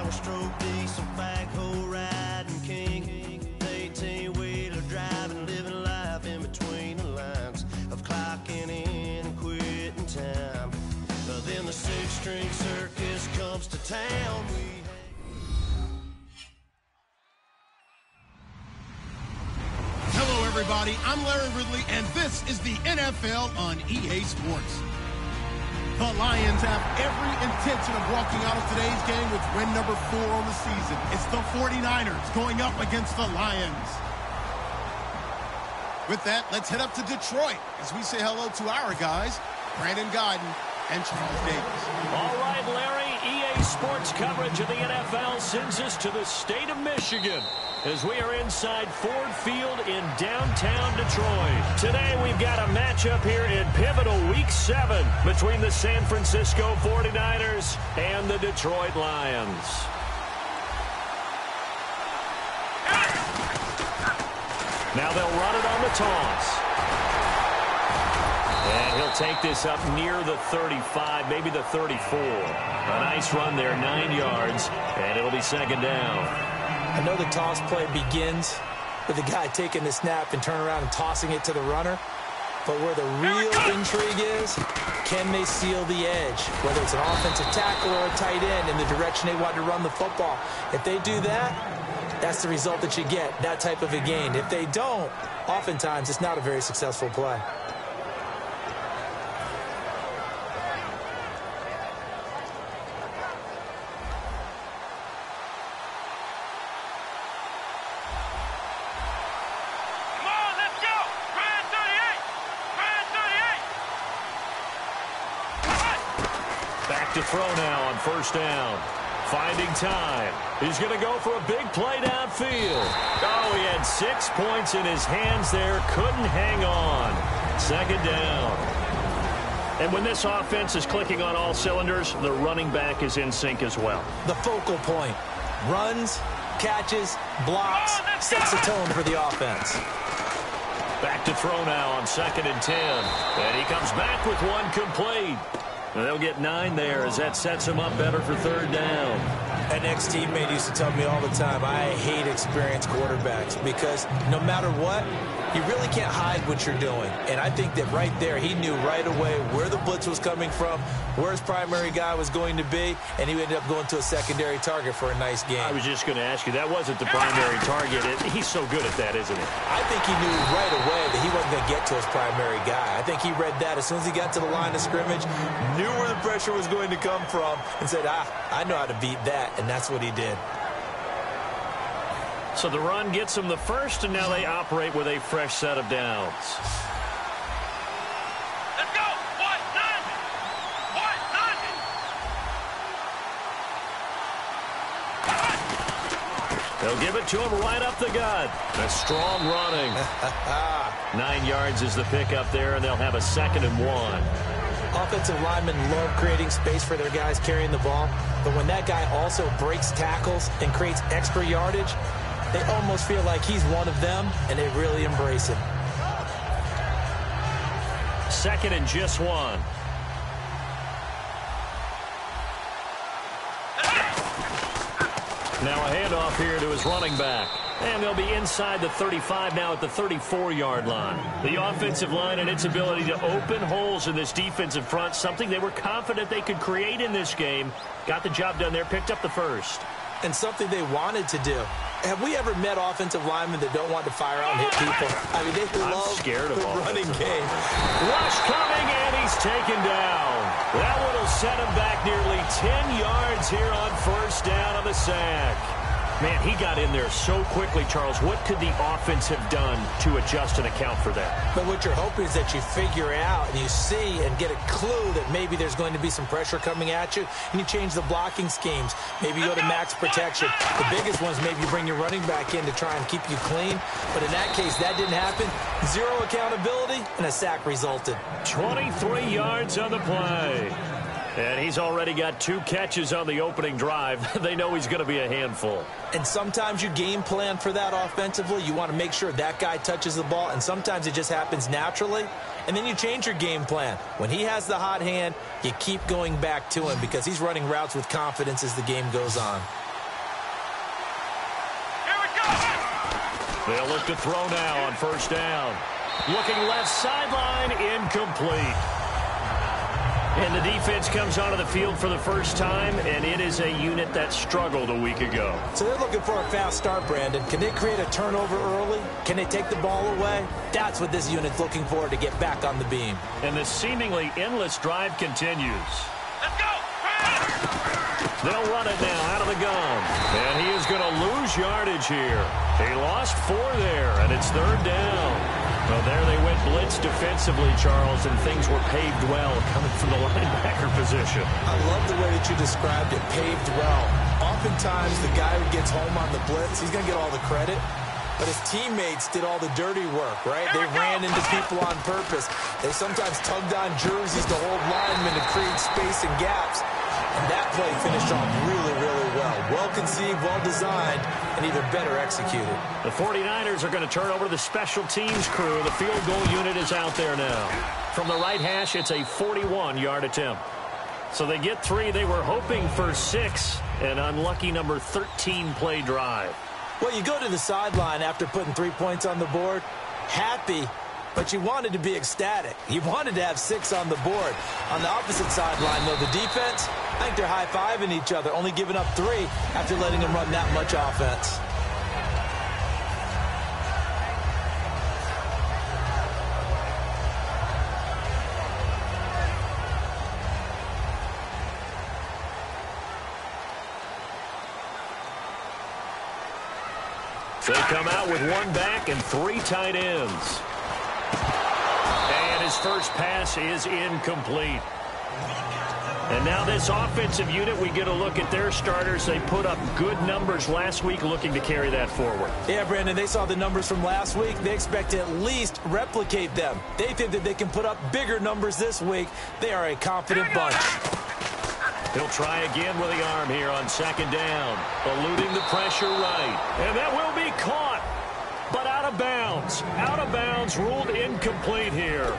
4-stroke diesel, backhoe riding king, 18-wheeler driving, living life in between the lines of clocking in and quitting time. But then the 6-string circus comes to town. Hello, everybody. I'm Larry Ridley, and this is the NFL on EA Sports. The Lions have every intention of walking out of today's game with win number 4 on the season. It's the 49ers going up against the Lions. With that, let's head up to Detroit as we say hello to our guys, Brandon Guyton and Charles Davis. All right, Larry, EA Sports coverage of the NFL sends us to the state of Michigan as we are inside Ford Field in downtown Detroit. Today we've got a matchup here in pivotal Week 7 between the San Francisco 49ers and the Detroit Lions. Now they'll run it on the toss. And he'll take this up near the 35, maybe the 34. A nice run there, 9 yards, and it'll be second down. I know the toss play begins with the guy taking the snap and turning around and tossing it to the runner. But where the real intrigue is, can they seal the edge? Whether it's an offensive tackle or a tight end in the direction they want to run the football. If they do that, that's the result that you get, that type of a gain. If they don't, oftentimes it's not a very successful play. To throw now on first down. Finding time. He's going to go for a big play downfield. Oh, he had 6 points in his hands there. Couldn't hang on. Second down. And when this offense is clicking on all cylinders, the running back is in sync as well. The focal point. Runs, catches, blocks, sets the tone for the offense. Back to throw now on 2nd and 10. And he comes back with one complete. They'll get 9 there as that sets him up better for third down. An ex-teammate used to tell me all the time, I hate experienced quarterbacks because no matter what, you really can't hide what you're doing. And I think that right there, he knew right away where the blitz was coming from, where his primary guy was going to be, and he ended up going to a secondary target for a nice game. I was just going to ask you, that wasn't the primary target. He's so good at that, isn't he? I think he knew right away that he wasn't going to get to his primary guy. I think he read that as soon as he got to the line of scrimmage, knew where the pressure was going to come from, and said, I know how to beat that, and that's what he did. So the run gets them the first, and now they operate with a fresh set of downs. Let's go! What? None! They'll give it to him right up the gut. A strong running. 9 yards is the pickup there, and they'll have a 2nd and 1. Offensive linemen love creating space for their guys carrying the ball, but when that guy also breaks tackles and creates extra yardage, they almost feel like he's one of them, and they really embrace him. 2nd and just 1. Now a handoff here to his running back. And they'll be inside the 35 now at the 34-yard line. The offensive line and its ability to open holes in this defensive front, something they were confident they could create in this game. Got the job done there, picked up the first. And something they wanted to do. Have we ever met offensive linemen that don't want to fire out and hit people? I mean, they love the running game. Rush coming, and he's taken down. That one will set him back nearly 10 yards here on first down on the sack. Man, he got in there so quickly, Charles. What could the offense have done to adjust and account for that? But what you're hoping is that you figure out and you see and get a clue that maybe there's going to be some pressure coming at you, and you change the blocking schemes. Maybe you go to max protection. The biggest one is maybe you bring your running back in to try and keep you clean. But in that case, that didn't happen. Zero accountability, and a sack resulted. 23 yards on the play. And he's already got 2 catches on the opening drive. They know he's going to be a handful. And sometimes you game plan for that offensively. You want to make sure that guy touches the ball, and sometimes it just happens naturally. And then you change your game plan. When he has the hot hand, you keep going back to him because he's running routes with confidence as the game goes on. They'll look to throw now on first down. Looking left sideline, incomplete. And the defense comes onto the field for the first time, and it is a unit that struggled a week ago. So they're looking for a fast start, Brandon. Can they create a turnover early? Can they take the ball away? That's what this unit's looking for to get back on the beam. And the seemingly endless drive continues. Let's go! They'll run it now out of the gun. And he is going to lose yardage here. He lost 4 there, and it's third down. Well, there they went blitz defensively, Charles, and things were paved well coming from the linebacker position. I love the way that you described it, paved well. Oftentimes, the guy who gets home on the blitz, he's going to get all the credit. But his teammates did all the dirty work, right? They ran into people on purpose. They sometimes tugged on jerseys to hold linemen to create space and gaps. And that play finished off really, really well. Well-conceived, well-designed, and even better executed. The 49ers are going to turn over to the special teams crew. The field goal unit is out there now. From the right hash, it's a 41-yard attempt. So they get 3. They were hoping for 6. An unlucky number 13 play drive. Well, you go to the sideline after putting 3 points on the board, happy, but you wanted to be ecstatic. You wanted to have 6 on the board. On the opposite sideline, though, the defense, I think they're high-fiving each other, only giving up 3 after letting them run that much offense. They come out with 1 back and 3 tight ends. And his first pass is incomplete. And now this offensive unit, we get a look at their starters. They put up good numbers last week, looking to carry that forward. Yeah, Brandon, they saw the numbers from last week. They expect to at least replicate them. They think that they can put up bigger numbers this week. They are a confident bunch. He'll try again with the arm here on second down, eluding the pressure right. And that will be caught, but out of bounds. Out of bounds, ruled incomplete here.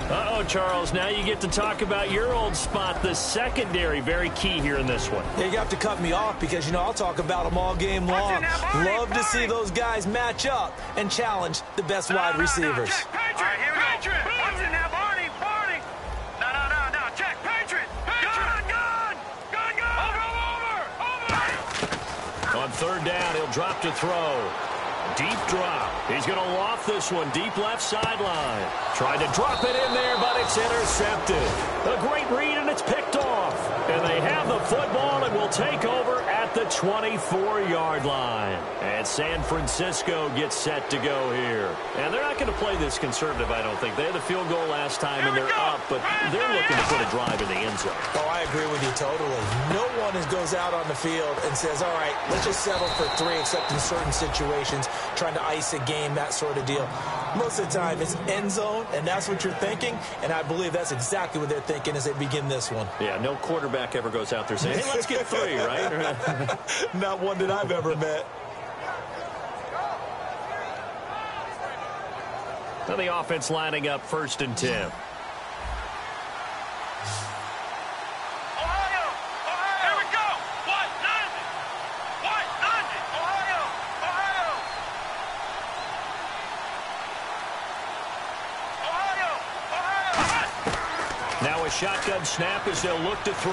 Uh-oh, Charles, now you get to talk about your old spot, the secondary, very key here in this one. Yeah, you have to cut me off because, you know, I'll talk about them all game long. Love to see those guys match up and challenge the best wide receivers. Check, Patriot! All right, here we go. Patriot! What's in there, Barney? Barney! No. Check, Patriot! Gun! Over! On third down, he'll drop to throw. Deep drop. He's going to loft this one deep left sideline. Tried to drop it in there, but it's intercepted. A great read, and it's picked off. And they have the football and will take over at the 24-yard line. And San Francisco gets set to go here. And they're not going to play this conservative, I don't think. They had the field goal last time, and they're up, but they're looking to put a drive in the end zone. Oh, I agree with you totally. No one goes out on the field and says, all right, let's just settle for 3, except in certain situations, trying to ice a game, that sort of deal. Most of the time, it's end zone, and that's what you're thinking, and I believe that's exactly what they're thinking as they begin this one. Yeah, no quarterback ever goes out there saying, hey, let's get 3, right? Not one that I've ever met. Now the offense lining up 1st and 10. Now a shotgun snap as they'll look to throw.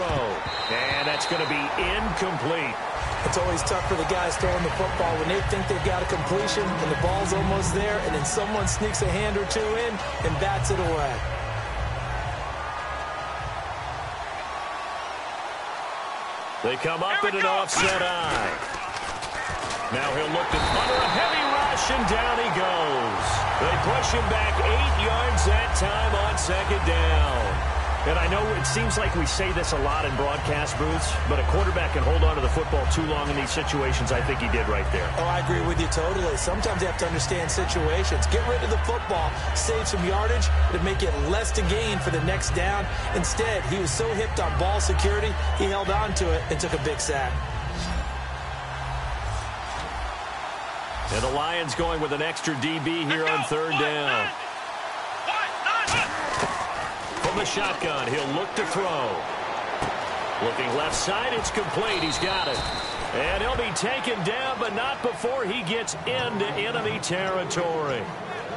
And that's going to be incomplete. It's always tough for the guys throwing the football when they think they've got a completion and the ball's almost there, and then someone sneaks a hand or 2 in and bats it away. They come up in an offset eye. Now he'll look to under a heavy rush, and down he goes. They push him back 8 yards that time on second down. And I know it seems like we say this a lot in broadcast booths, but a quarterback can hold on to the football too long in these situations. I think he did right there. Oh, I agree with you totally. Sometimes you have to understand situations. Get rid of the football, save some yardage, to make it less to gain for the next down. Instead, he was so hipped on ball security, he held on to it and took a big sack. And the Lions going with an extra DB here on third down. From the shotgun, he'll look to throw. Looking left side, it's complete. He's got it. And he'll be taken down, but not before he gets into enemy territory.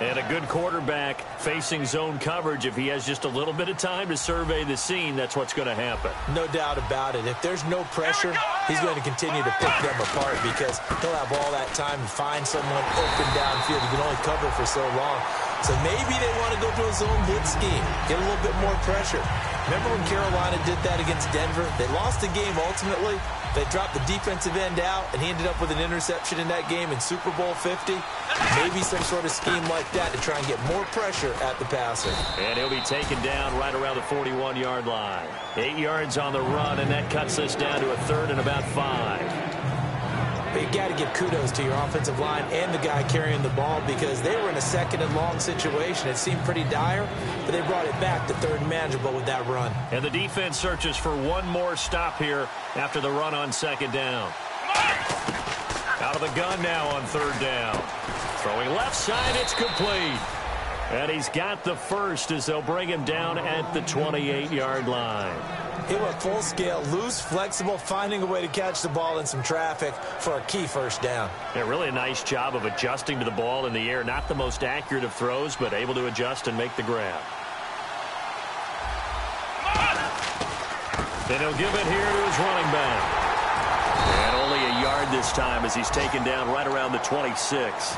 And a good quarterback facing zone coverage, if he has just a little bit of time to survey the scene, that's what's going to happen. No doubt about it. If there's no pressure, he's going to continue to pick them apart because he'll have all that time to find someone open downfield. He can only cover for so long. So maybe they want to go to a zone blitz scheme, get a little bit more pressure. Remember when Carolina did that against Denver? They lost the game ultimately. They dropped the defensive end out, and he ended up with an interception in that game in Super Bowl 50. Maybe some sort of scheme like that to try and get more pressure at the passer. And he'll be taken down right around the 41-yard line. 8 yards on the run, and that cuts us down to a third and about 5. But you got to give kudos to your offensive line and the guy carrying the ball because they were in a second and long situation. It seemed pretty dire, but they brought it back to third and manageable with that run. And the defense searches for one more stop here after the run on second down. Out of the gun now on third down. Throwing left side, it's complete. And he's got the first as they'll bring him down at the 28-yard line. He went full scale, loose, flexible, finding a way to catch the ball in some traffic for a key first down. Yeah, really a nice job of adjusting to the ball in the air. Not the most accurate of throws, but able to adjust and make the grab. Then he'll give it here to his running back. And only a yard this time as he's taken down right around the 26.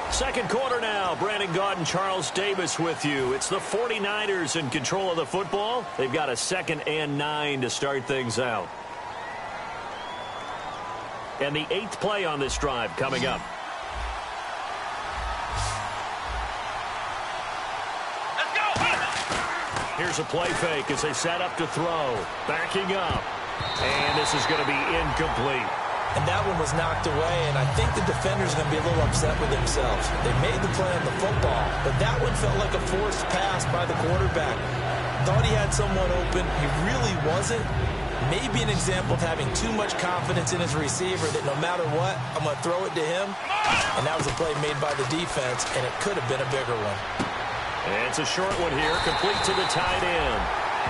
Second quarter now. Brandon Gaudin, Charles Davis with you. It's the 49ers in control of the football. They've got a 2nd and 9 to start things out. And the 8th play on this drive coming up. Let's go! Here's a play fake as they set up to throw. Backing up. And this is going to be incomplete. And that one was knocked away, and I think the defender's going to be a little upset with themselves. They made the play on the football, but that one felt like a forced pass by the quarterback. Thought he had someone open. He really wasn't. Maybe an example of having too much confidence in his receiver that no matter what, I'm going to throw it to him. And that was a play made by the defense, and it could have been a bigger one. And it's a short one here, complete to the tight end.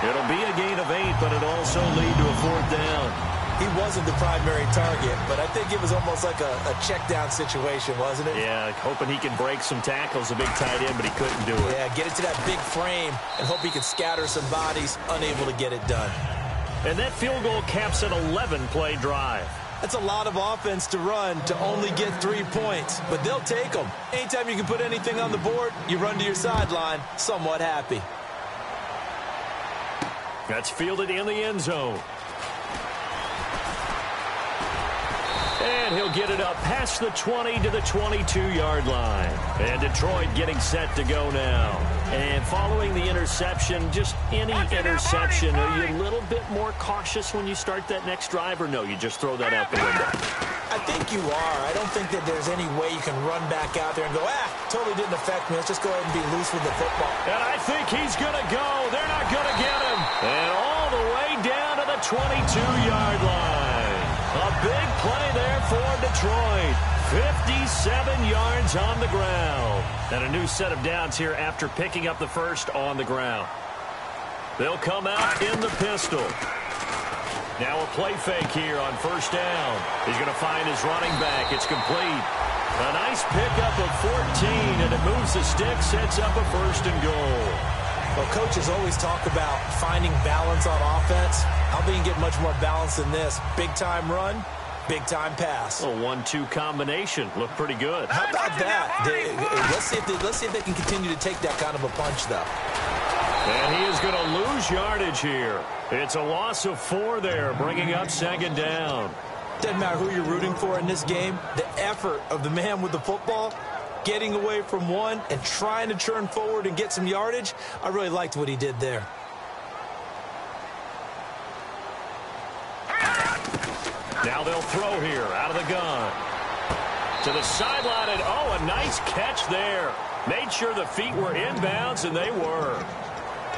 It'll be a gain of 8, but it'll also lead to a 4th down. He wasn't the primary target, but I think it was almost like a check-down situation, wasn't it? Yeah, hoping he can break some tackles, a big tight end, but he couldn't do it. Yeah, get it to that big frame and hope he could scatter some bodies, unable to get it done. And that field goal caps an 11-play drive. That's a lot of offense to run to only get 3 points, but they'll take them. Anytime you can put anything on the board, you run to your sideline, somewhat happy. That's fielded in the end zone. And he'll get it up past the 20 to the 22-yard line. And Detroit getting set to go now. And following the interception, just any interception, are you a little bit more cautious when you start that next drive, or no, you just throw that out the window? I think you are. I don't think that there's any way you can run back out there and go, totally didn't affect me. Let's just go ahead and be loose with the football. And I think he's going to go. They're not going to get him. And all the way down to the 22-yard line. A big play there for Detroit. 57 yards on the ground. And a new set of downs here after picking up the first on the ground. They'll come out in the pistol. Now a play fake here on first down. He's going to find his running back. It's complete. A nice pickup of 14, and it moves the stick, sets up a 1st and goal. Well, coaches always talk about finding balance on offense. How they can get much more balance than this? Big-time run, big-time pass. A 1-2 combination. Looked pretty good. How about that? Let's see if they can continue to take that kind of a punch, though. And he is going to lose yardage here. It's a loss of 4 there, bringing up 2nd down. Doesn't matter who you're rooting for in this game. The effort of the man with the football, getting away from one and trying to turn forward and get some yardage, I really liked what he did there. Now they'll throw here out of the gun. To the sideline, and a nice catch there. Made sure the feet were inbounds, and they were.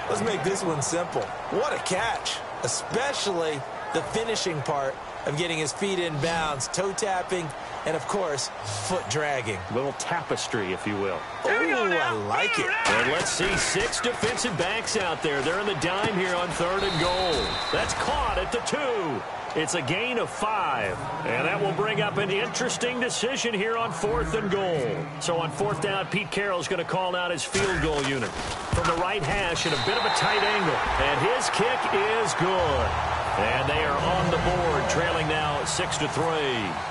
Let's make this one simple. What a catch, especially the finishing part of getting his feet in bounds, toe tapping and, of course, foot dragging. A little tapestry, if you will. Oh, I like it. And let's see 6 defensive backs out there. They're in the dime here on 3rd and goal. That's caught at the 2. It's a gain of 5. And that will bring up an interesting decision here on 4th and goal. So on 4th down, Pete Carroll's going to call out his field goal unit from the right hash at a bit of a tight angle. And his kick is good. And they are on the board, trailing now 6-3.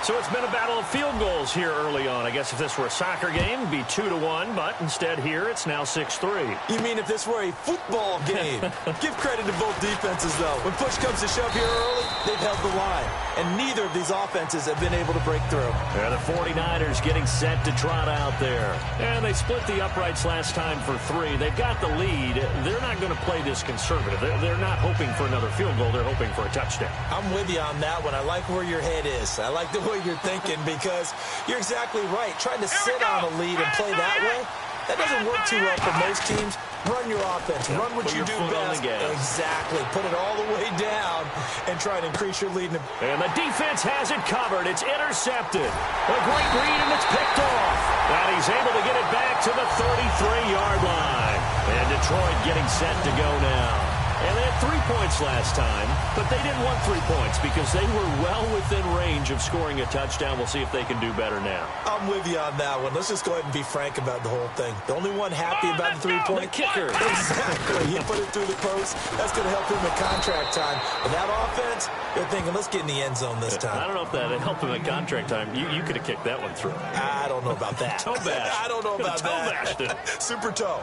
So it's been a battle of field goals here early on. I guess if this were a soccer game, it'd be 2-1, but instead here it's now 6-3. You mean if this were a football game? Give credit to both defenses, though. When push comes to shove here early, they've held the line. And neither of these offenses have been able to break through. And the 49ers getting set to trot out there. And they split the uprights last time for 3. They've got the lead. They're not going to play this conservative. They're not hoping for another field goal. They're hoping for a touchdown. I'm with you on that one. I like where your head is. I like the way you're thinking because you're exactly right. Trying to sit on a lead and play that way, that doesn't work too well for most teams. Run your offense. Run what you do best. Exactly. Put it all the way down and try and increase your lead. And the defense has it covered. It's intercepted. A great read, and it's picked off. And he's able to get it back to the 33-yard line. And Detroit getting set to go now. And they had 3 points last time, but they didn't want 3 points because they were well within range of scoring a touchdown. We'll see if they can do better now. I'm with you on that one. Let's just go ahead and be frank about the whole thing. The only one happy about the 3-point kicker. Exactly. He put it through the post. That's going to help him in contract time. But that offense, they're thinking, let's get in the end zone this time. I don't know if that helped him in contract time. You could have kicked that one through. I don't know about that. Toe bash. I don't know about toe that. Bashed it. Super toe.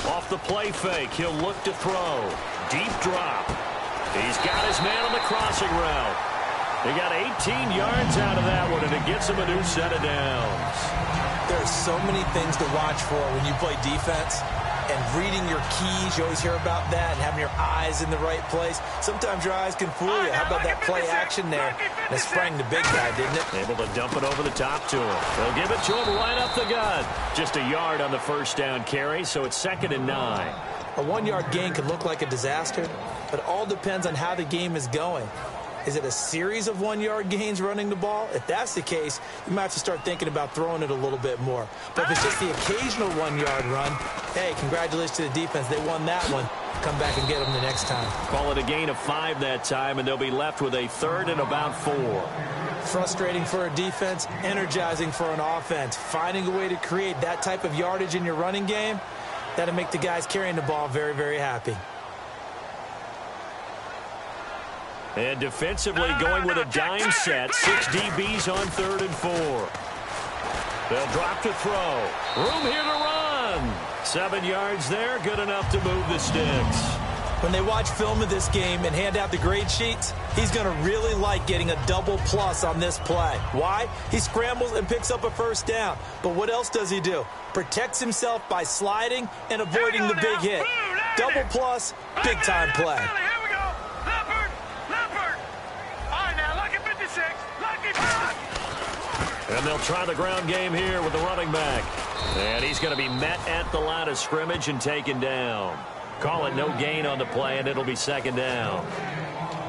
Off the play fake, he'll look to throw. Deep drop. He's got his man on the crossing route. They got 18 yards out of that one, and it gets him a new set of downs. There are so many things to watch for when you play defense. And reading your keys, you always hear about that, and having your eyes in the right place. Sometimes your eyes can fool you. How about that play action there? And it sprang the big guy, didn't it? Able to dump it over the top to him. They'll give it to him right up the gut. Just a yard on the first down carry, so it's 2nd and 9. A 1-yard gain could look like a disaster, but it all depends on how the game is going. Is it a series of 1-yard gains running the ball? If that's the case, you might have to start thinking about throwing it a little bit more. But if it's just the occasional 1-yard run, hey, congratulations to the defense. They won that one. Come back and get them the next time. Call it a gain of 5 that time, and they'll be left with a 3rd and about 4. Frustrating for a defense, energizing for an offense. Finding a way to create that type of yardage in your running game, that'll make the guys carrying the ball very, very happy. And defensively going with a dime set. 6 DBs on 3rd and 4. They'll drop to throw. Room here to run. 7 yards there. Good enough to move the sticks. When they watch film of this game and hand out the grade sheets, he's going to really like getting a double plus on this play. Why? He scrambles and picks up a first down. But what else does he do? Protects himself by sliding and avoiding the big hit. Double plus, big time play. And they'll try the ground game here with the running back. And he's going to be met at the line of scrimmage and taken down. Call it no gain on the play, and it'll be 2nd down.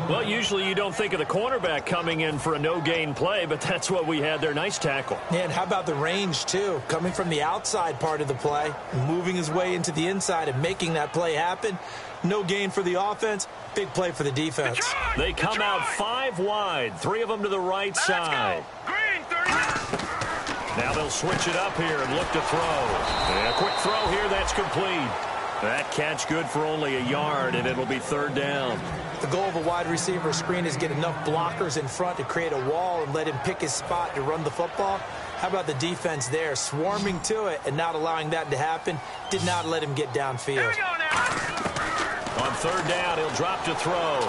Well, usually you don't think of the cornerback coming in for a no-gain play, but that's what we had there. Nice tackle. Yeah, and how about the range, too? Coming from the outside part of the play, moving his way into the inside and making that play happen. No gain for the offense, big play for the defense. They come out 5 wide, 3 of them to the right side. Now they'll switch it up here and look to throw. And a quick throw here, that's complete. That catch good for only a yard, and it'll be 3rd down. The goal of a wide receiver screen is get enough blockers in front to create a wall and let him pick his spot to run the football. How about the defense there, swarming to it and not allowing that to happen? Did not let him get downfield. On 3rd down, he'll drop to throw.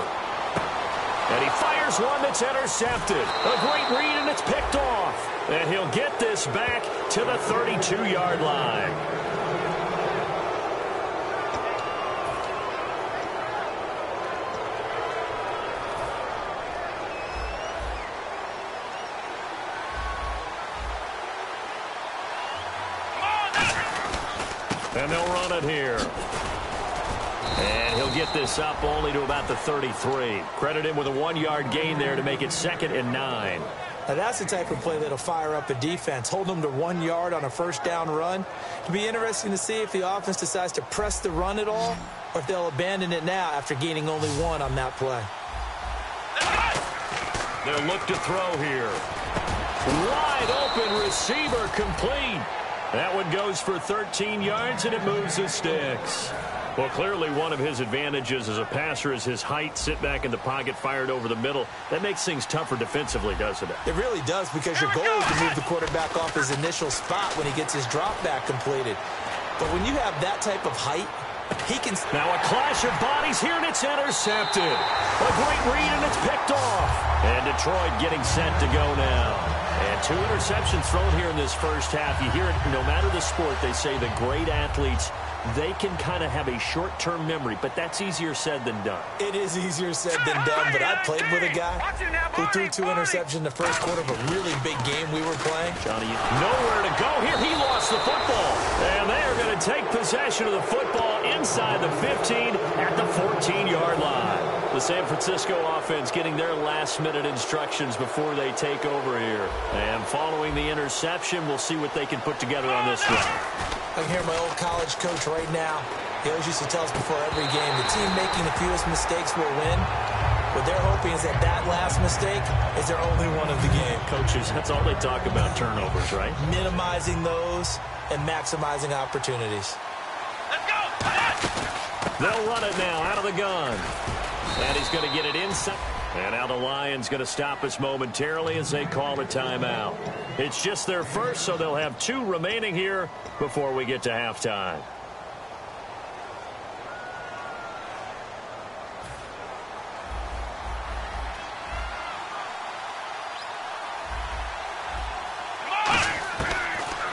And he fires one that's intercepted. A great read, and it's picked off. And he'll get this back to the 32-yard line. And they'll run it here. And he'll get this up only to about the 33. Credit him with a 1-yard gain there to make it 2nd and 9. Now that's the type of play that'll fire up a defense. Hold them to 1 yard on a first down run. It'll be interesting to see if the offense decides to press the run at all, or if they'll abandon it now after gaining only 1 on that play. They'll look to throw here. Wide open receiver complete. That one goes for 13 yards, and it moves the sticks. Well, clearly one of his advantages as a passer is his height. Sit back in the pocket, fired over the middle. That makes things tougher defensively, doesn't it? It really does, because your goal is to move the quarterback off his initial spot when he gets his drop back completed. But when you have that type of height, he can... Now a clash of bodies here, and it's intercepted. A great read, and it's picked off. And Detroit getting set to go now. And 2 interceptions thrown here in this first half. You hear it, no matter the sport, they say the great athletes, they can kind of have a short-term memory, but that's easier said than done. It is easier said than done, but I played with a guy who threw 2 interceptions in the first quarter of a really big game we were playing. Johnny, nowhere to go here. He lost the football. And they are going to take possession of the football inside the 15 at the 14-yard line. The San Francisco offense getting their last-minute instructions before they take over here. And following the interception, we'll see what they can put together on this drive. I can hear my old college coach right now. He always used to tell us before every game, the team making the fewest mistakes will win. What they're hoping is that last mistake is their only one of the game. Coaches, that's all they talk about, turnovers, right? Minimizing those and maximizing opportunities. Let's go! They'll run it now out of the gun. And he's going to get it inside. And now the Lions going to stop us momentarily as they call a timeout. It's just their first, so they'll have 2 remaining here before we get to halftime.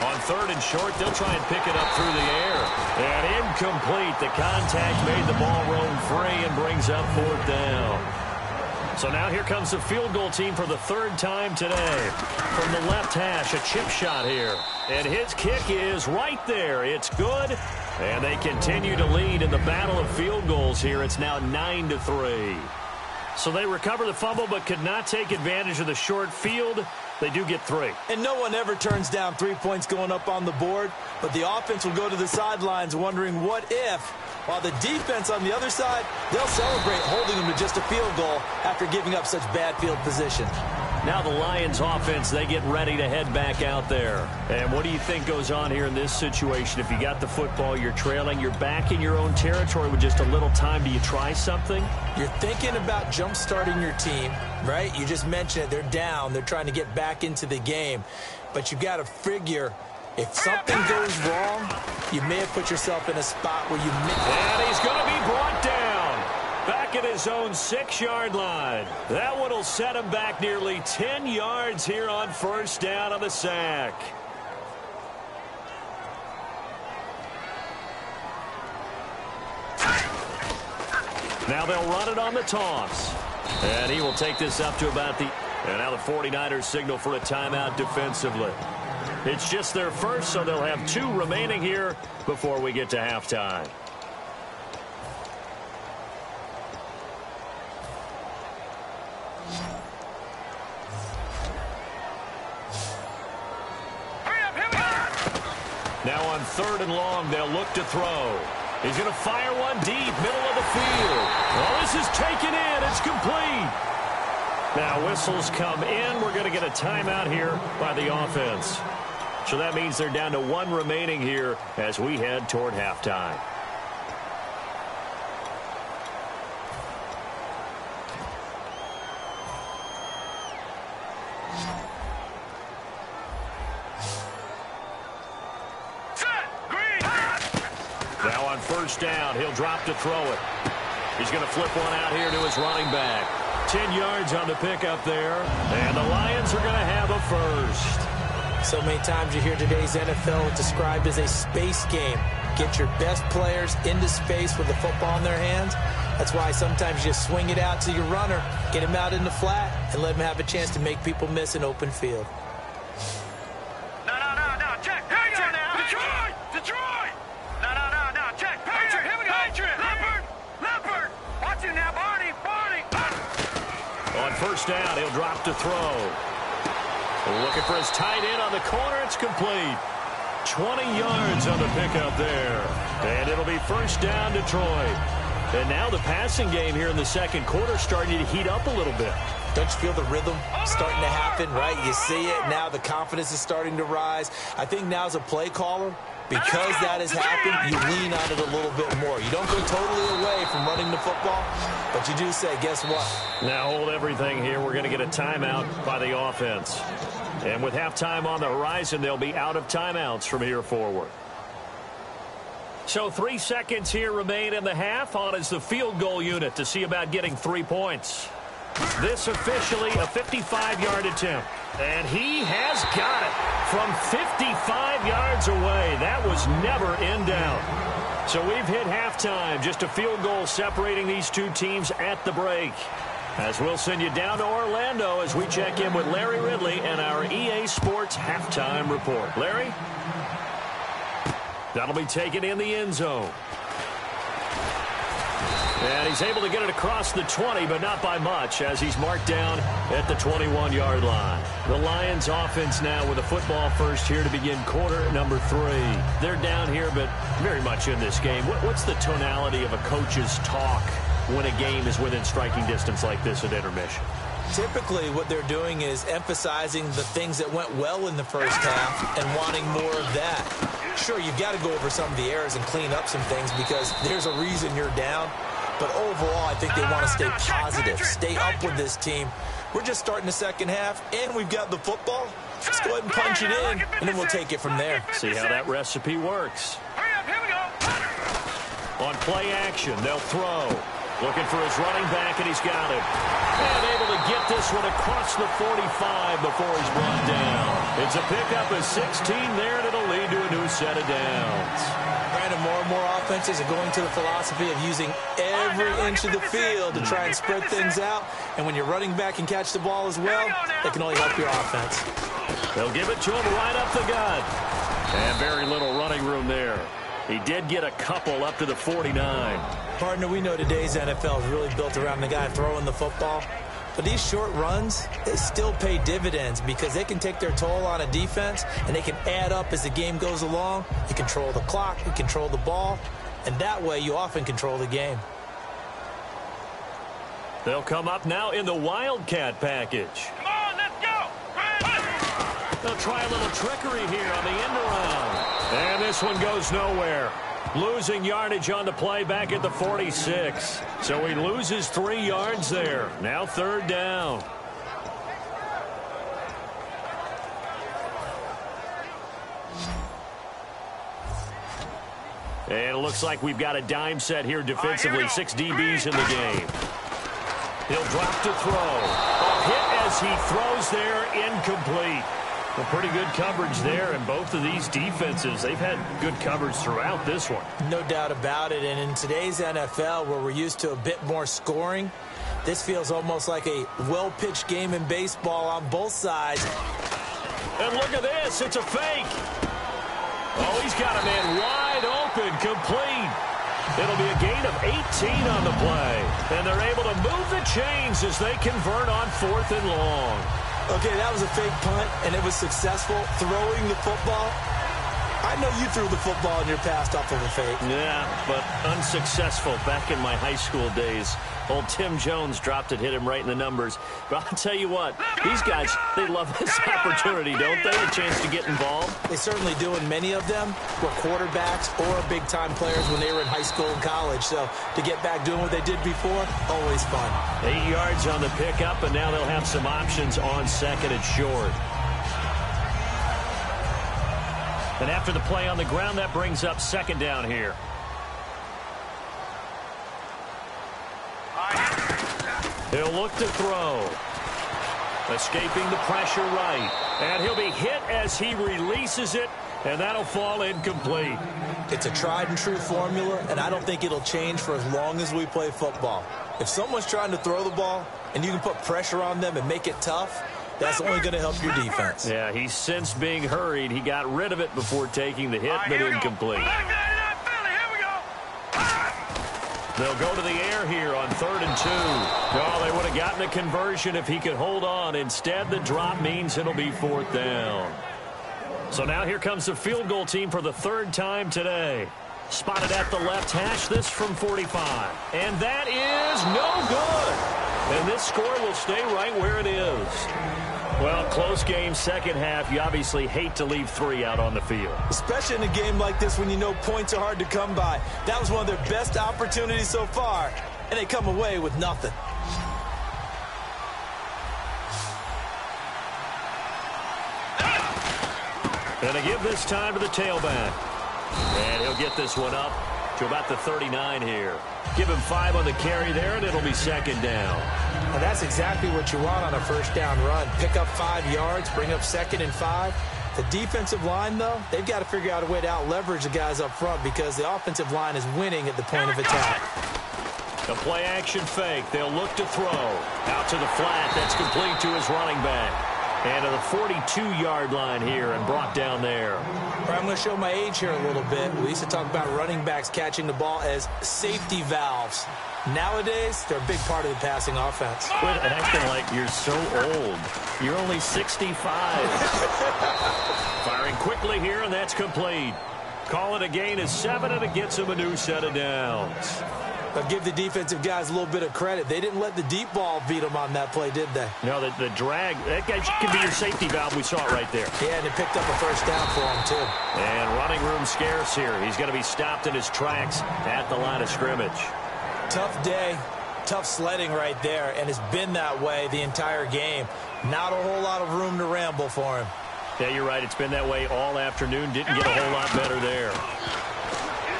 On 3rd and short, they'll try and pick it up through the air. And incomplete. The contact made the ball roam free and brings up 4th down. So now here comes the field goal team for the 3rd time today. From the left hash, a chip shot here. And his kick is right there. It's good. And they continue to lead in the battle of field goals here. It's now 9-3. So they recover the fumble but could not take advantage of the short field. They do get 3. And no one ever turns down 3 points going up on the board. But the offense will go to the sidelines wondering what if. While the defense on the other side, they'll celebrate holding them to just a field goal after giving up such bad field position. Now the Lions offense, they get ready to head back out there. And what do you think goes on here in this situation? If you got the football, you're trailing, you're back in your own territory with just a little time. Do you try something? You're thinking about jump-starting your team, right? You just mentioned it. They're down. They're trying to get back into the game. But you've got to figure, if something goes wrong, you may have put yourself in a spot where you miss. And he's going to be brought down back at his own 6-yard line. That one will set him back nearly 10 yards here on 1st down on the sack. Now they'll run it on the toss. And he will take this up to about the... And now the 49ers signal for a timeout defensively. It's just their first, so they'll have 2 remaining here before we get to halftime. Now on 3rd and long, they'll look to throw. He's going to fire one deep, middle of the field. Oh, this is taken in. It's complete. Now whistles come in. We're going to get a timeout here by the offense. So that means they're down to 1 remaining here as we head toward halftime. Now on 1st down, he'll drop to throw it. He's going to flip one out here to his running back. 10 yards on the pickup there, and the Lions are going to have a first. So many times you hear today's NFL described as a space game. Get your best players into space with the football in their hands. That's why sometimes you just swing it out to your runner, get him out in the flat, and let him have a chance to make people miss an open field. No, check. Hang on now. Detroit! No, first down. He'll drop to throw. Looking for his tight end on the corner. It's complete. 20 yards on the pickup there. And it'll be first down, Detroit. And now the passing game here in the second quarter starting to heat up a little bit. Don't you feel the rhythm starting to happen, right? You see it. Now the confidence is starting to rise. I think now as a play caller, because that has happened, you lean on it a little bit more. You don't go totally away from running the football, but you do say, guess what? Now hold everything here. We're going to get a timeout by the offense. And with halftime on the horizon, they'll be out of timeouts from here forward. So 3 seconds here remain in the half. On is the field goal unit to see about getting 3 points. This officially a 55-yard attempt. And he has got it from 55 yards away. That was never in doubt. So we've hit halftime. Just a field goal separating these two teams at the break. As we'll send you down to Orlando as we check in with Larry Ridley and our EA Sports halftime report. Larry? That'll be taken in the end zone. And he's able to get it across the 20, but not by much, as he's marked down at the 21-yard line. The Lions offense now with a football first here to begin quarter number 3. They're down here, but very much in this game. What's the tonality of a coach's talk when a game is within striking distance like this at intermission? Typically, what they're doing is emphasizing the things that went well in the first half and wanting more of that. Sure, you've got to go over some of the errors and clean up some things because there's a reason you're down. But overall, I think they want to stay positive, stay up with this team. We're just starting the second half, and we've got the football. Let's go ahead and punch it in, and then we'll take it from there. See how that recipe works. Hurry up, here we go. On play action, they'll throw. Looking for his running back, and he's got it. And able to get this one across the 45 before he's brought down. It's a pickup of 16 there, and it'll lead to a new set of downs. Brandon, more and more offenses are going to the philosophy of using every inch of the field to try and spread things out. And when your running back can catch the ball as well, that can only help your offense. They'll give it to him right up the gut. And very little running room there. He did get a couple up to the 49. Partner, we know today's NFL is really built around the guy throwing the football. But these short runs, they still pay dividends because they can take their toll on a defense and they can add up as the game goes along. You control the clock, you control the ball, and that way you often control the game. They'll come up now in the Wildcat package. Come on, let's go. They'll try a little trickery here on the end around. And this one goes nowhere. Losing yardage on the play back at the 46. So he loses 3 yards there. Now third down. And it looks like we've got a dime set here defensively. 6 DBs in the game. He'll drop to throw. A hit as he throws there, incomplete. Well, pretty good coverage there, and both of these defenses, they've had good coverage throughout this one. No doubt about it, and in today's NFL, where we're used to a bit more scoring, this feels almost like a well-pitched game in baseball on both sides. And look at this, it's a fake. Oh, he's got a man wide open, complete. It'll be a gain of 18 on the play, and they're able to move the chains as they convert on 4th and long. Okay, that was a fake punt, and it was successful throwing the football. I know you threw the football in your past off of a fake. Yeah, but unsuccessful back in my high school days. Old Tim Jones dropped it, hit him right in the numbers. But I'll tell you what, these guys, they love this opportunity, don't they? A chance to get involved. They certainly do, and many of them were quarterbacks or big-time players when they were in high school and college. So to get back doing what they did before, always fun. 8 yards on the pickup, and now they'll have some options on second and short. And after the play on the ground, that brings up second down here. He'll look to throw. Escaping the pressure right. And he'll be hit as he releases it, and that'll fall incomplete. It's a tried-and-true formula, and I don't think it'll change for as long as we play football. If someone's trying to throw the ball, and you can put pressure on them and make it tough, that's only going to help your defense. Yeah, he's since being hurried. He got rid of it before taking the hit, but incomplete. They'll go to the air here on 3rd and 2. Oh, they would have gotten the conversion if he could hold on. Instead, the drop means it'll be 4th down. So now here comes the field goal team for the 3rd time today. Spotted at the left hash, this from 45. And that is no good. And this score will stay right where it is. Well, close game, second half. You obviously hate to leave 3 out on the field. Especially in a game like this when you know points are hard to come by. That was one of their best opportunities so far, and they come away with nothing. And they give this time to the tailback. And he'll get this one up to about the 39 here. Give him 5 on the carry there, and it'll be 2nd down. And that's exactly what you want on a 1st down run. Pick up 5 yards, bring up 2nd and 5. The defensive line, though, they've got to figure out a way to out-leverage the guys up front because the offensive line is winning at the point of attack. A play-action fake. They'll look to throw. Out to the flat. That's complete to his running back. And to the 42-yard line here and brought down there. I'm going to show my age here a little bit. We used to talk about running backs catching the ball as safety valves. Nowadays, they're a big part of the passing offense. Quit acting like you're so old. You're only 65. Firing quickly here, and that's complete. Call it a gain of 7, and it gets him a new set of downs. I'll give the defensive guys a little bit of credit. They didn't let the deep ball beat them on that play, did they? No, the drag, that guy can be your safety valve. We saw it right there. Yeah, and it picked up a 1st down for him, too. And running room scarce here. He's going to be stopped in his tracks at the line of scrimmage. Tough day, tough sledding right there, and it's been that way the entire game. Not a whole lot of room to ramble for him. Yeah, you're right. It's been that way all afternoon. Didn't get a whole lot better there.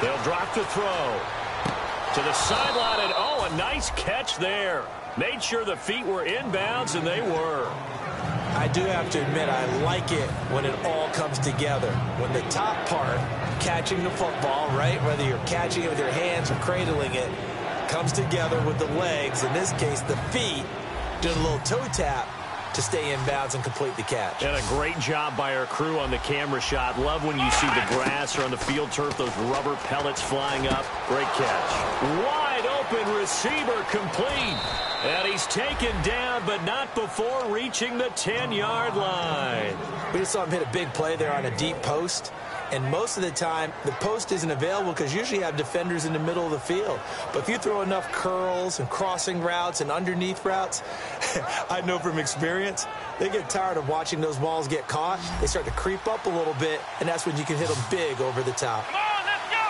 They'll drop the throw. To the sideline, and oh, a nice catch there. Made sure the feet were inbounds, and they were. I do have to admit, I like it when it all comes together. When the top part, catching the football, right, whether you're catching it with your hands or cradling it, comes together with the legs, in this case, the feet, doing a little toe tap to stay in bounds and complete the catch. And a great job by our crew on the camera shot. Love when you see the grass or on the field turf, those rubber pellets flying up. Great catch. Wide open receiver complete. And he's taken down, but not before reaching the 10-yard line. We just saw him hit a big play there on a deep post. And most of the time, the post isn't available because usually you have defenders in the middle of the field. But if you throw enough curls and crossing routes and underneath routes, I know from experience, they get tired of watching those balls get caught. They start to creep up a little bit, and that's when you can hit them big over the top. Come on, let's go!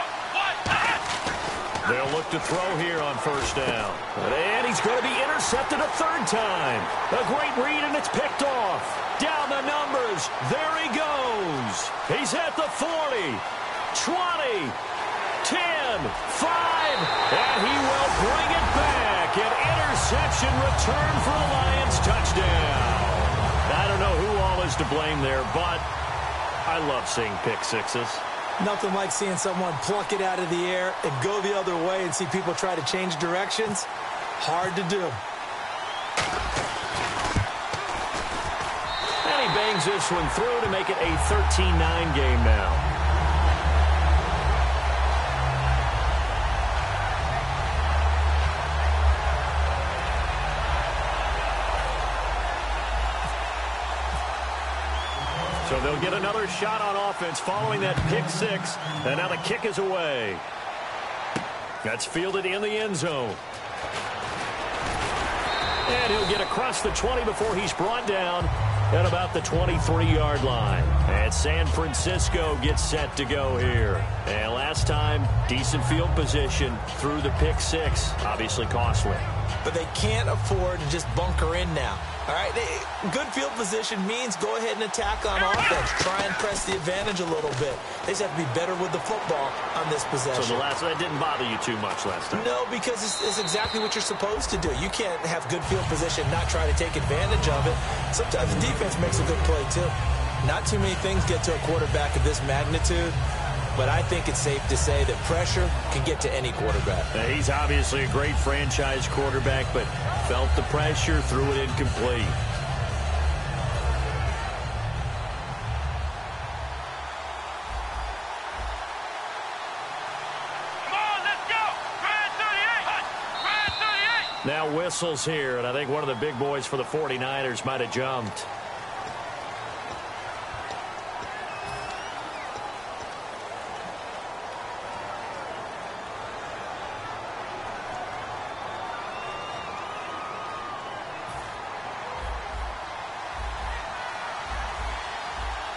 They'll look to throw here on 1st down. And he's going to be intercepted a 3rd time. A great read, and it's picked off. Down the numbers. There he goes. He's at the 40, 20, 10, 5, and he will bring it back. An interception return for a Lions touchdown. I don't know who all is to blame there, but I love seeing pick sixes. Nothing like seeing someone pluck it out of the air and go the other way and see people try to change directions. Hard to do. And he bangs this one through to make it a 13-9 game now. So they'll get another shot on offense following that pick 6. And now the kick is away. That's fielded in the end zone. And he'll get across the 20 before he's brought down at about the 23-yard line. And San Francisco gets set to go here. And last time, decent field position through the pick 6. Obviously costly. But they can't afford to just bunker in now. All right, good field position means go ahead and attack on offense. Try and press the advantage a little bit. They just have to be better with the football on this possession. So that didn't bother you too much last time? No, because it's exactly what you're supposed to do. You can't have good field position, not try to take advantage of it. Sometimes the defense makes a good play, too. Not too many things get to a quarterback of this magnitude, but I think it's safe to say that pressure can get to any quarterback. Now, he's obviously a great franchise quarterback, but felt the pressure, threw it incomplete. Come on, let's go! Grand 38! Now whistles here, and I think one of the big boys for the 49ers might have jumped.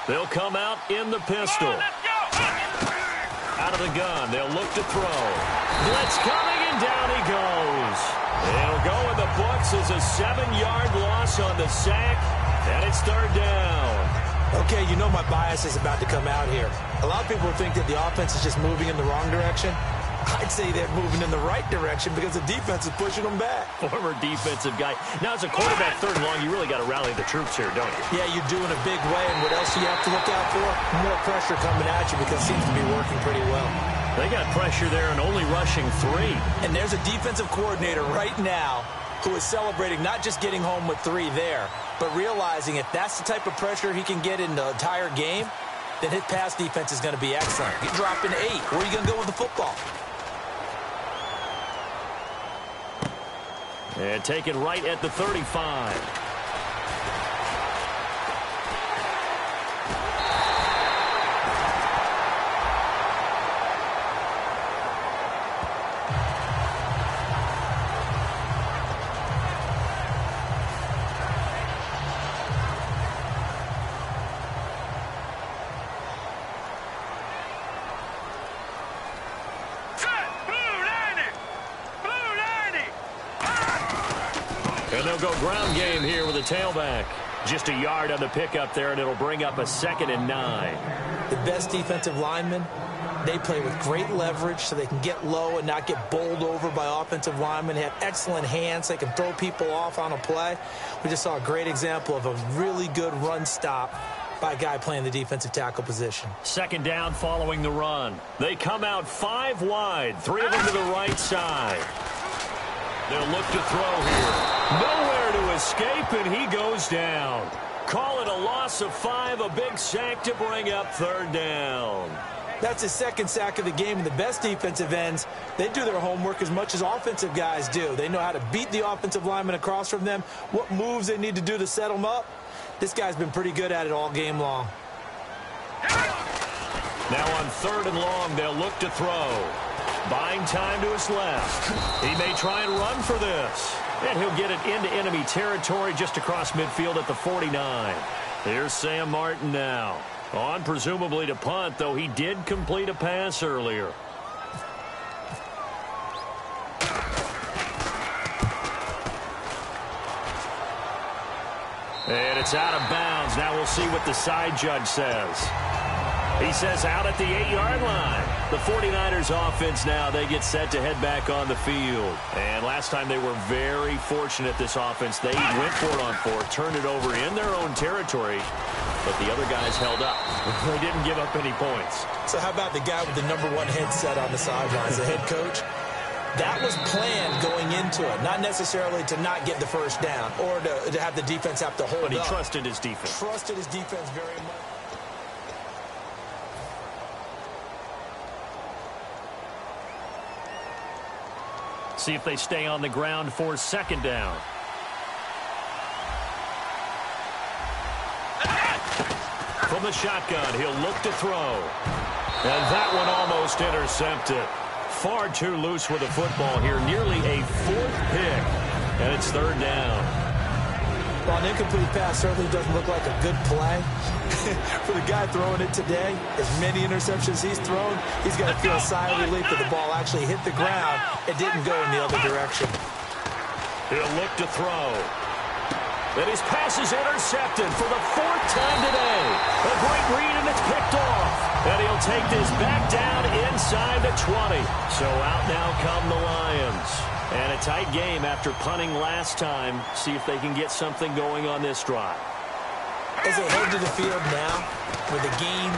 They'll come out in the pistol. Out of the gun, they'll look to throw. Blitz coming, and down he goes. It'll go in the books as a 7-yard loss on the sack, and it's third down. Okay, you know my bias is about to come out here. A lot of people think that the offense is just moving in the wrong direction. I'd say they're moving in the right direction because the defense is pushing them back. Former defensive guy. Now, as a quarterback, third and long, you really got to rally the troops here, don't you? Yeah, you do in a big way, and what else do you have to look out for? More pressure coming at you because it seems to be working pretty well. They got pressure there and only rushing 3. And there's a defensive coordinator right now who is celebrating not just getting home with 3 there, but realizing if that's the type of pressure he can get in the entire game, then his pass defense is going to be excellent. You're dropping 8. Where are you going to go with the football? And taken right at the 35. And they'll go ground game here with a tailback. Just a yard on the pickup there, and it'll bring up a 2nd and 9. The best defensive linemen, they play with great leverage so they can get low and not get bowled over by offensive linemen. They have excellent hands. They can throw people off on a play. We just saw a great example of a really good run stop by a guy playing the defensive tackle position. 2nd down following the run. They come out 5 wide, 3 of them to the right side. They'll look to throw here. Nowhere to escape, and he goes down. Call it a loss of 5, a big sack to bring up 3rd down. That's his 2nd sack of the game, and the best defensive ends, they do their homework as much as offensive guys do. They know how to beat the offensive lineman across from them, what moves they need to do to set them up. This guy's been pretty good at it all game long. Now on 3rd and long, they'll look to throw. Buying time to his left. He may try and run for this. And he'll get it into enemy territory just across midfield at the 49. Here's Sam Martin now. On presumably to punt, though he did complete a pass earlier. And it's out of bounds. Now we'll see what the side judge says. He says out at the 8-yard line. The 49ers offense now, they get set to head back on the field. And last time they were very fortunate, this offense. They went for it on 4, turned it over in their own territory, but the other guys held up. They didn't give up any points. So how about the guy with the #1 headset on the sidelines, the head coach? That was planned going into it, not necessarily to not get the first down or to have the defense have to hold up. But he trusted his defense. Trusted his defense very much. See if they stay on the ground for 2nd down. From the shotgun, he'll look to throw. And that one almost intercepted. Far too loose with the football here. Nearly a 4th pick. And it's 3rd down. Well, an incomplete pass certainly doesn't look like a good play. For the guy throwing it today, as many interceptions he's thrown, he's got to feel a sigh of relief that the ball actually hit the ground and didn't go in the other direction. He'll look to throw. And his pass is intercepted for the 4th time today. A great read, and it's picked off. And he'll take this back down inside the 20. So out now come the Lions. And a tight game after punting last time. See if they can get something going on this drive. As they head to the field now, with the game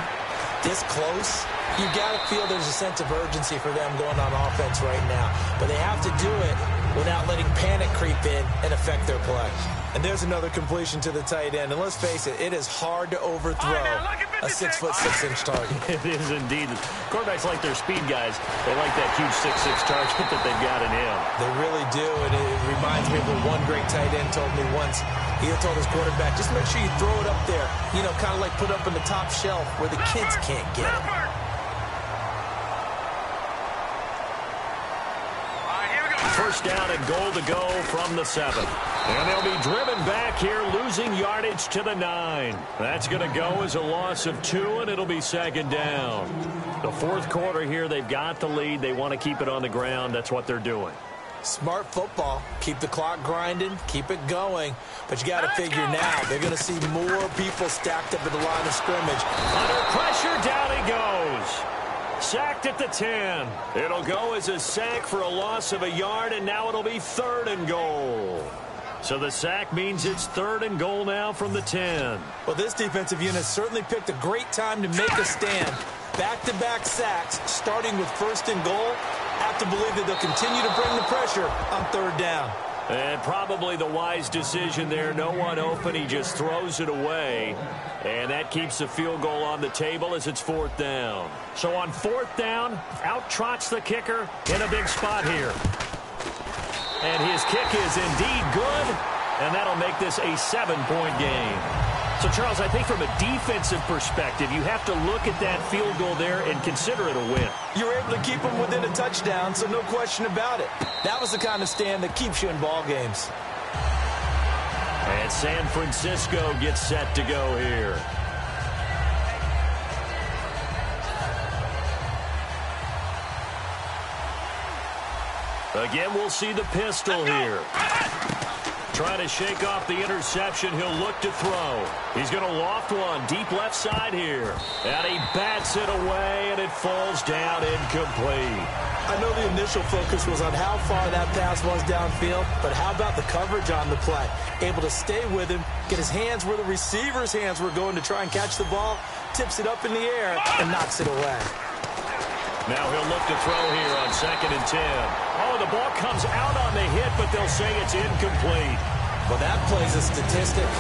this close, you got to feel there's a sense of urgency for them going on offense right now. But they have to do it without letting panic creep in and affect their play. And there's another completion to the tight end. And let's face it, it is hard to overthrow a 6'6" target. It is indeed. Quarterbacks like their speed guys. They like that huge 6'6" target that they've got in him. They really do, and it reminds me of what one great tight end told me once. He told his quarterback, just make sure you throw it up there. You know, kind of like put up in the top shelf where the kids can't get it. First down and goal to go from the 7. And they'll be driven back here, losing yardage to the 9. That's going to go as a loss of 2, and it'll be second down. The fourth quarter here, they've got the lead. They want to keep it on the ground. That's what they're doing. Smart football. Keep the clock grinding. Keep it going. But you got to figure now, they're going to see more people stacked up at the line of scrimmage. Under pressure, down he goes. Sacked at the 10. It'll go as a sack for a loss of a yard, and now it'll be 3rd and goal. So the sack means it's 3rd and goal now from the 10. Well, this defensive unit certainly picked a great time to make a stand. Back-to-back sacks, starting with 1st and goal. Have to believe that they'll continue to bring the pressure on 3rd down. And probably the wise decision there. No one open. He just throws it away. And that keeps the field goal on the table as it's 4th down. So on 4th down, out trots the kicker in a big spot here. And his kick is indeed good. And that'll make this a 7-point game. So, Charles, I think from a defensive perspective, you have to look at that field goal there and consider it a win. You were able to keep them within a touchdown, so no question about it. That was the kind of stand that keeps you in ball games. And San Francisco gets set to go here. Again, we'll see the pistol here. Trying to shake off the interception. He'll look to throw. He's going to loft one deep left side here. And he bats it away, and it falls down incomplete. I know the initial focus was on how far that pass was downfield, but how about the coverage on the play? Able to stay with him, get his hands where the receiver's hands were going to try and catch the ball, tips it up in the air, and knocks it away. Now he'll look to throw here on 2nd and 10. Oh, the ball comes out on the hit, but they'll say it's incomplete. Well, that plays a statistic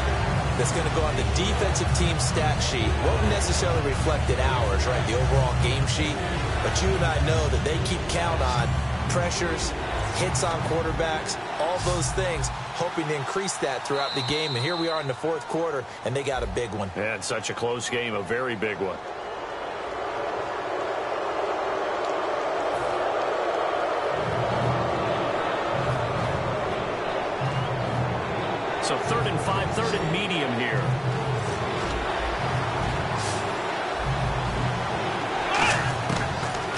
that's going to go on the defensive team stat sheet. Won't necessarily reflect in ours, right, the overall game sheet. But you and I know that they keep count on pressures, hits on quarterbacks, all those things, hoping to increase that throughout the game. And here we are in the 4th quarter, and they got a big one. Yeah, it's such a close game, a very big one. So 3rd and 5, 3rd and medium here.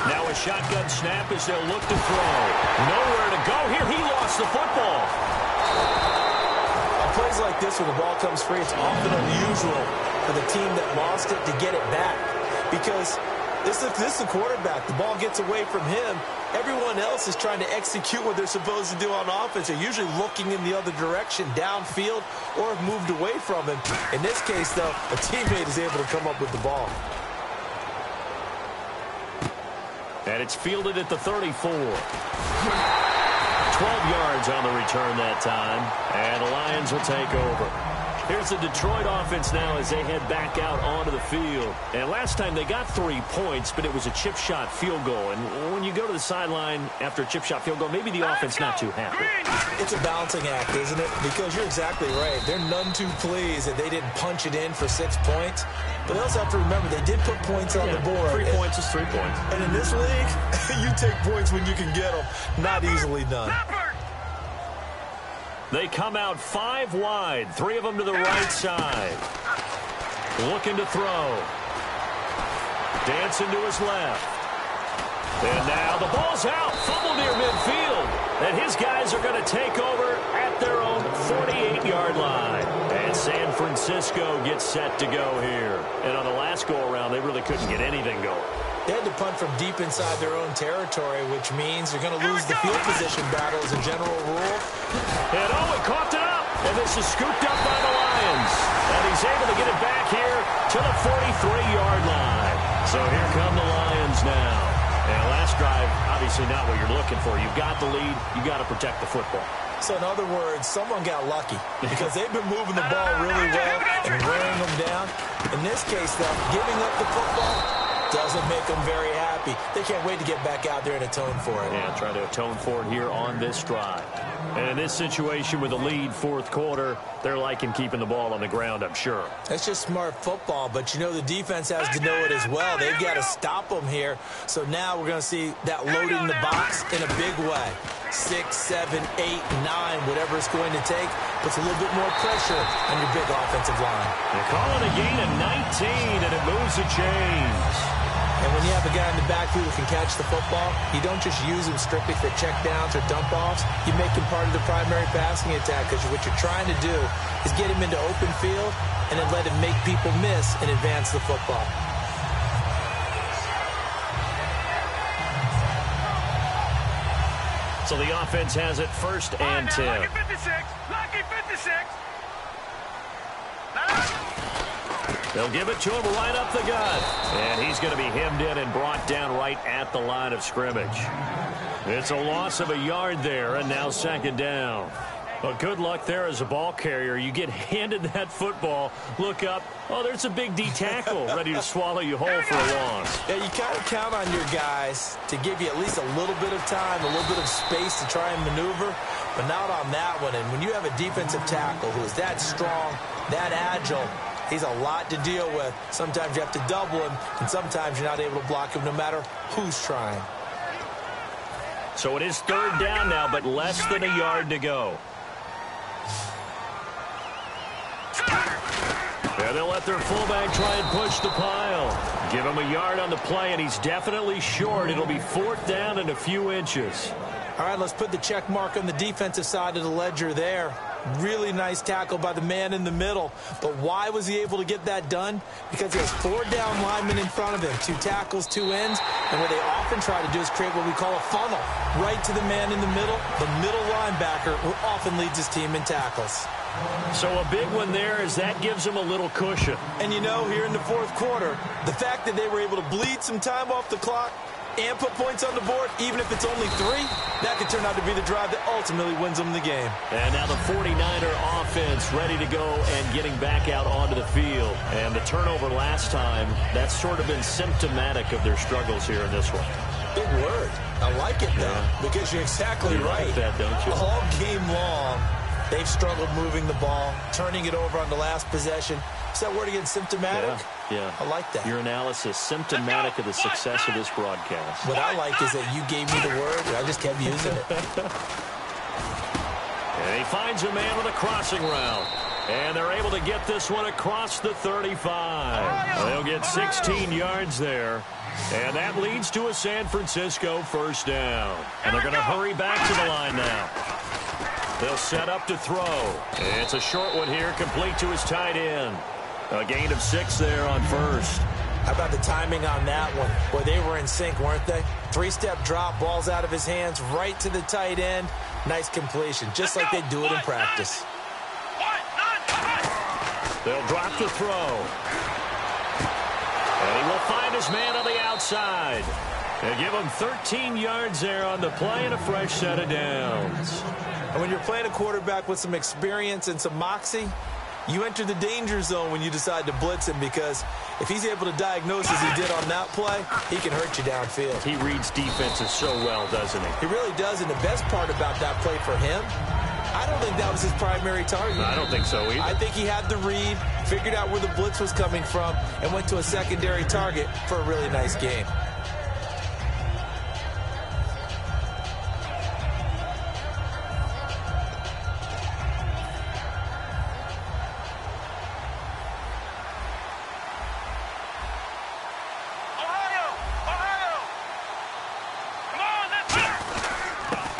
Now a shotgun snap as they'll look to throw. Nowhere to go here. He lost the football. On plays like this where the ball comes free, it's often unusual for the team that lost it to get it back. Because this is the quarterback. The ball gets away from him. Everyone else is trying to execute what they're supposed to do on offense. They're usually looking in the other direction, downfield, or have moved away from him. In this case, though, a teammate is able to come up with the ball. And it's fielded at the 34. 12 yards on the return that time. And the Lions will take over. Here's the Detroit offense now as they head back out onto the field. And last time they got 3 points, but it was a chip shot field goal. And when you go to the sideline after a chip shot field goal, maybe the offense not too happy. It's a balancing act, isn't it? Because you're exactly right. They're none too pleased that they didn't punch it in for 6 points. But they also have to remember they did put points on the board. 3 points is 3 points. And in this league, you take points when you can get them. Not easily done. They come out 5 wide, 3 of them to the right side. Looking to throw. Dancing to his left. And now the ball's out. Fumble near midfield. And his guys are going to take over at their own 48-yard line. And San Francisco gets set to go here. And on the last go-around, they really couldn't get anything going. They had to punt from deep inside their own territory, which means they're going to lose the field position battle as a general rule. And he coughed it up. And this is scooped up by the Lions. And he's able to get it back here to the 43-yard line. So here come the Lions now. And last drive, obviously not what you're looking for. You've got the lead. You've got to protect the football. So, in other words, someone got lucky because they've been moving the ball really well and wearing them down. In this case, though, giving up the football doesn't make them very happy. They can't wait to get back out there and atone for it. Yeah, try to atone for it here on this drive. And in this situation with the lead, fourth quarter, they're liking keeping the ball on the ground, I'm sure. That's just smart football, but you know the defense has to know it as well. They've got to stop them here. So now we're going to see that loading the box in a big way. 6, 7, 8, 9, whatever it's going to take, puts a little bit more pressure on your big offensive line. They're calling a gain of 19, and it moves the chains. And when you have a guy in the backfield who can catch the football, you don't just use him strictly for checkdowns or dump-offs. You make him part of the primary passing attack because what you're trying to do is get him into open field and then let him make people miss and advance the football. So the offense has it first and 10. Lucky 56. Lucky 56. They'll give it to him right up the gut. And he's going to be hemmed in and brought down right at the line of scrimmage. It's a loss of a yard there, and now second down. Well, good luck there as a ball carrier. You get handed that football, look up, oh, there's a big D tackle ready to swallow you whole for a loss. Yeah, you kind of count on your guys to give you at least a little bit of time, a little bit of space to try and maneuver, but not on that one. And when you have a defensive tackle who is that strong, that agile, he's a lot to deal with. Sometimes you have to double him, and sometimes you're not able to block him no matter who's trying. So it is third down now, but less than a yard to go. Yeah, they'll let their fullback try and push the pile. Give him a yard on the play, and he's definitely short. It'll be fourth down and a few inches. All right, let's put the check mark on the defensive side of the ledger there. Really nice tackle by the man in the middle. But why was he able to get that done? Because he has 4 down linemen in front of him, 2 tackles, 2 ends. And what they often try to do is create what we call a funnel right to the man in the middle. The middle linebacker who often leads his team in tackles. So a big one there is that gives him a little cushion. And you know, here in the fourth quarter, the fact that they were able to bleed some time off the clock and put points on the board, even if it's only 3, that could turn out to be the drive that ultimately wins them the game. And now the 49er offense ready to go and getting back out onto the field. And the turnover last time, that's sort of been symptomatic of their struggles here in this one. Big word. I like it, though, because you're exactly right. Like that, don't you? All game long, they've struggled moving the ball, turning it over on the last possession. Is that word again, symptomatic? Yeah. I like that. Your analysis, symptomatic of the success of this broadcast. What I like is that you gave me the word, and I just kept using it. And he finds a man with a crossing route. And they're able to get this one across the 35. They'll get 16 yards there. And that leads to a San Francisco first down. And they're going to hurry back to the line now. They'll set up to throw. It's a short one here, complete to his tight end. A gain of 6 there on first. How about the timing on that one? Boy, they were in sync, weren't they? 3-step drop, ball's out of his hands, right to the tight end. Nice completion, just like they do it in practice. They'll drop the throw. And he will find his man on the outside. They give him 13 yards there on the play and a fresh set of downs. And when you're playing a quarterback with some experience and some moxie, you enter the danger zone when you decide to blitz him, because if he's able to diagnose as he did on that play, he can hurt you downfield. He reads defenses so well, doesn't he? He really does, and the best part about that play for him, I don't think that was his primary target. I don't think so either. I think he had the read, figured out where the blitz was coming from, and went to a secondary target for a really nice game.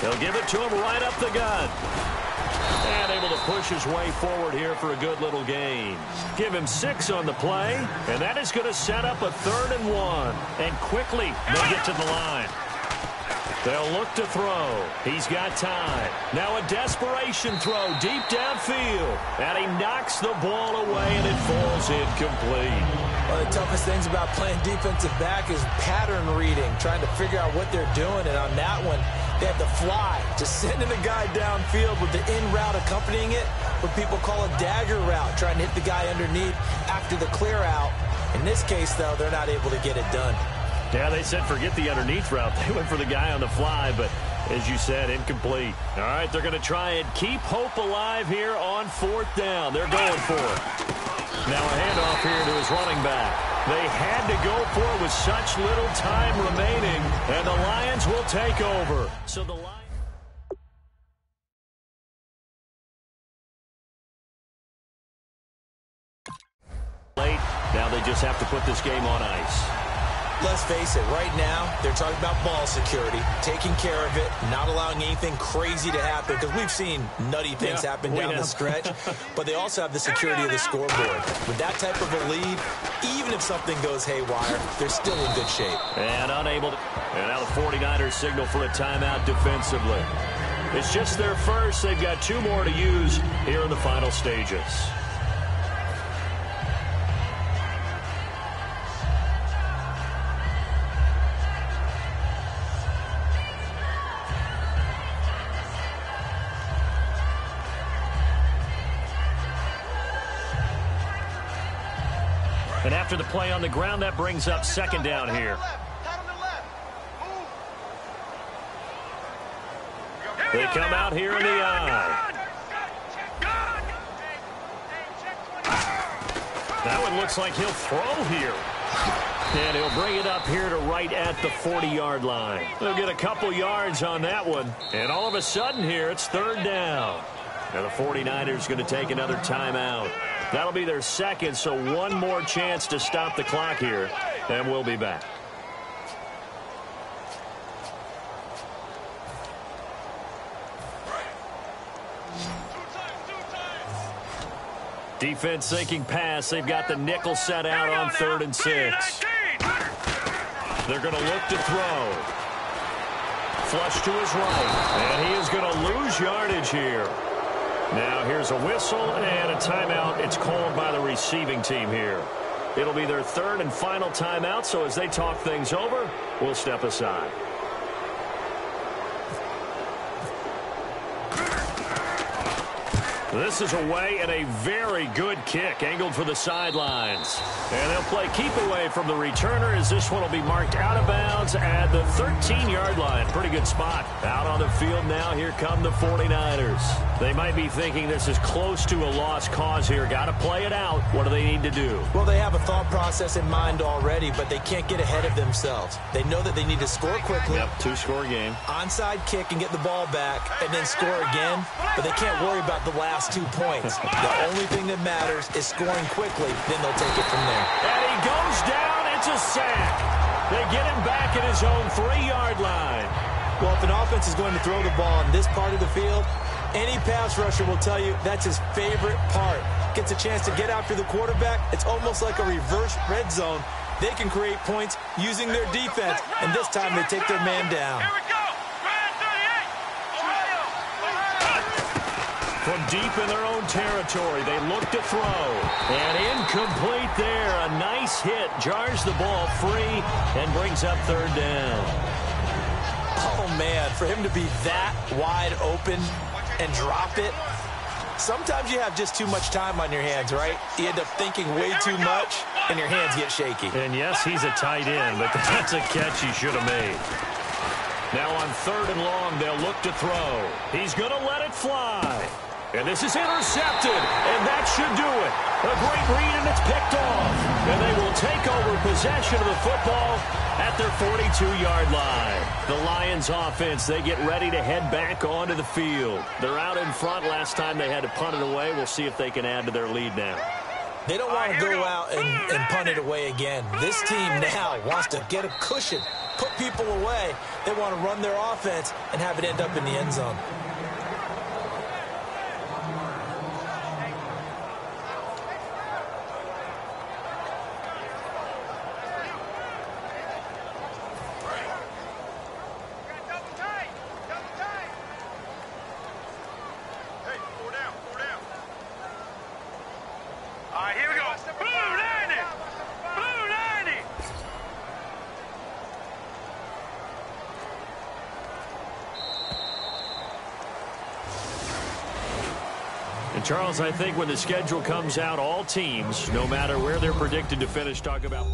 They'll give it to him right up the gut. And able to push his way forward here for a good little gain. Give him 6 on the play, and that is going to set up a 3rd and 1. And quickly, they'll get to the line. They'll look to throw. He's got time. Now a desperation throw deep downfield. And he knocks the ball away, and it falls incomplete. One of the toughest things about playing defensive back is pattern reading, trying to figure out what they're doing. And on that one, they have the fly, just sending the guy downfield with the in route accompanying it, what people call a dagger route, trying to hit the guy underneath after the clear out. In this case, though, they're not able to get it done. Yeah, they said forget the underneath route. They went for the guy on the fly, but as you said, incomplete. All right, they're going to try and keep hope alive here on 4th down. They're going for it. Now a handoff here to his running back. They had to go for it with such little time remaining, and the Lions will take over. So the Lions... late. Now they just have to put this game on ice. Let's face it, right now, they're talking about ball security, taking care of it, not allowing anything crazy to happen, because we've seen nutty things happen down the stretch, but they also have the security of the scoreboard. With that type of a lead, even if something goes haywire, they're still in good shape. And unable to... And now the 49ers signal for a timeout defensively. It's just their first. They've got 2 more to use here in the final stages. And after the play on the ground, that brings up 2nd down here. They come out here in the eye. That one looks like he'll throw here. And he'll bring it up here to right at the 40-yard line. They'll get a couple yards on that one. And all of a sudden here, it's 3rd down. Now the 49ers going to take another timeout. That'll be their 2nd, so 1 more chance to stop the clock here, and we'll be back. Defense sinking pass. They've got the nickel set out on 3rd and 6. They're going to look to throw. Flush to his right, and he is going to lose yardage here. Now here's a whistle and a timeout. It's called by the receiving team here. It'll be their 3rd and final timeout, so as they talk things over, we'll step aside. This is away and a very good kick, angled for the sidelines. And they'll play keep away from the returner as this one will be marked out of bounds at the 13-yard line. Pretty good spot. Out on the field now, here come the 49ers. They might be thinking this is close to a lost cause here. Got to play it out. What do they need to do? Well, they have a thought process in mind already, but they can't get ahead of themselves. They know that they need to score quickly. Yep, 2-score game. Onside kick and get the ball back, and then score again. But they can't worry about the last 2 points. The only thing that matters is scoring quickly. Then they'll take it from there. And he goes down. It's a sack. They get him back at his own 3-yard line. Well, if an offense is going to throw the ball in this part of the field, any pass rusher will tell you that's his favorite part. Gets a chance to get after the quarterback. It's almost like a reverse red zone. They can create points using their defense, and this time they take their man down. From deep in their own territory, they look to throw. And incomplete there. A nice hit. Jars the ball free and brings up 3rd down. Oh, man, for him to be that wide open and drop it. Sometimes you have just too much time on your hands, right? You end up thinking way too much, and your hands get shaky. And, yes, he's a tight end, but that's a catch he should have made. Now on 3rd and long, they'll look to throw. He's going to let it fly. And this is intercepted, and that should do it. A great read, and it's picked off. And they will take over possession of the football at their 42-yard line. The Lions offense, they get ready to head back onto the field. They're out in front. Last time they had to punt it away. We'll see if they can add to their lead now. They don't want to go out and punt it away again. This team now wants to get a cushion, put people away. They want to run their offense and have it end up in the end zone. All right, here we go. Blue, down it. Blue. Charles, I think when the schedule comes out, all teams, no matter where they're predicted to finish, talk about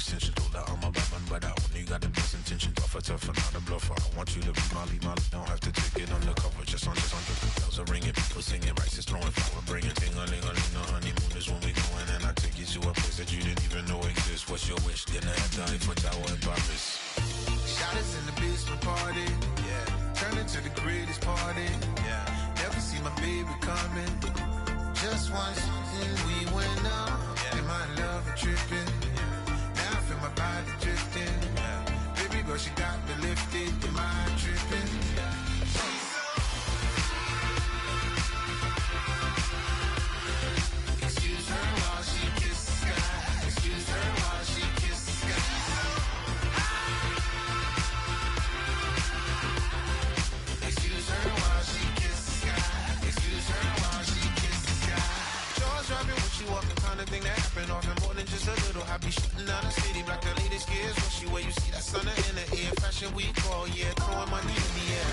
extension. Told her I'm a bad one, but I only got the best intentions. Tougher, not a bluffer. I want you to be Molly. Don't have to take it undercover. Just on. Bells are ringing, people singing, rice is throwing, flower bringing. Ting-a-ling-a-ling, the honeymoon is when we going. And I take you to a place that you didn't even know exists. What's your wish? Dinner at the Eiffel Tower in Paris. Shot us in the basement party. Yeah. Turn into the greatest party. Yeah. Never see my baby coming. Just once and we went up. Yeah. And my love was tripping. Yeah. Now I feel my body drifting. Yeah. Baby girl, she got me lifted. Am I tripping? Yeah. Excuse her while she kisses the sky. Excuse her while she kisses the sky. Excuse her while she kisses the sky. Excuse her while she kisses the sky. Jaws dropping when she walk, the kind of thing that happen often. More than just a little. I be shooting out the city, black the latest gears. When she where you see that sun in the air. Fashion week all year, throwing money in the air.